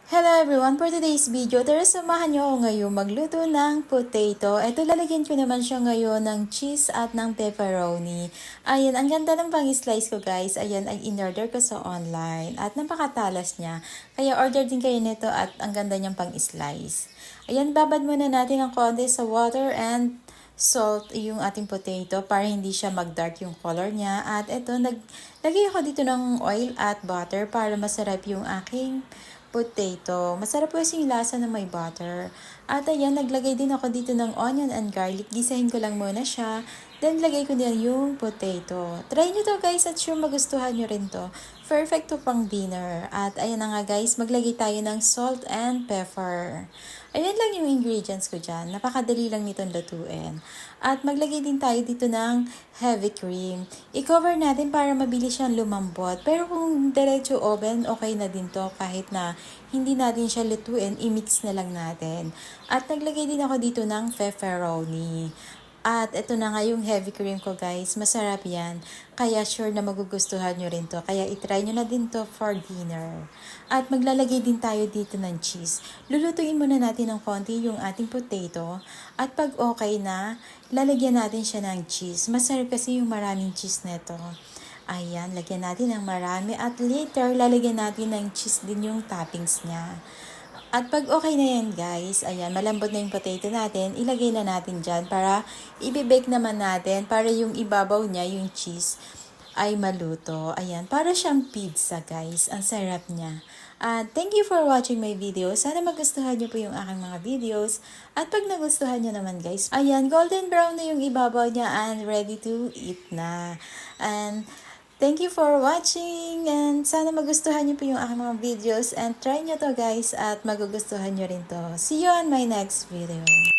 Hello everyone! For today's video, tara samahan nyo ako ngayon magluto ng potato. Ito, lalagyan ko naman siya ngayon ng cheese at ng pepperoni. Ayan, ang ganda ng pang-slice ko guys. Ayan, ay in-order ko sa online at napakatalas niya. Kaya order din kayo nito at ang ganda niyang pang-slice. Ayan, babad muna natin ng konti sa water and salt yung ating potato para hindi siya mag-dark yung color niya. At ito, naglagay ako dito ng oil at butter para masarap yung aking potato. Masarap po yung lasa na may butter. At ayan, naglagay din ako dito ng onion and garlic. Gisahin ko lang muna siya. Then, lagay ko din yung potato. Try nyo to guys at sure magustuhan nyo rin to. Perfect to pang dinner. At ayan na nga guys, maglagay tayo ng salt and pepper. Ayan lang yung ingredients ko dyan. Napakadali lang nitong lutuin. At maglagay din tayo dito ng heavy cream. I-cover natin para mabilis siyang lumambot. Pero kung diretso oven, okay na din to kahit na hindi natin siya lutuin, i-mix na lang natin. At naglagay din ako dito ng pepperoni. At ito na nga yung heavy cream ko guys. Masarap yan. Kaya sure na magugustuhan nyo rin to. Kaya itry nyo na din to for dinner. At maglalagay din tayo dito ng cheese. Lulutuin muna natin ng konti yung ating potato. At pag okay na, lalagyan natin siya ng cheese. Masarap kasi yung maraming cheese nito. Ayan, lagyan natin ng marami. At later, lalagyan natin ng cheese din yung toppings niya. At pag okay na yan guys, ayan, malambot na yung potato natin, ilagay na natin dyan para i-bake naman natin para yung ibabaw niya, yung cheese, ay maluto. Ayan, para siyang pizza guys. Ang sarap niya. At thank you for watching my video. Sana magustuhan niyo po yung aking mga videos. At pag nagustuhan niyo naman guys, ayan, golden brown na yung ibabaw niya and ready to eat na. And thank you for watching and sana magustuhan niyo po yung aking mga videos and try nyo to guys at magugustuhan nyo rin to. See you on my next video.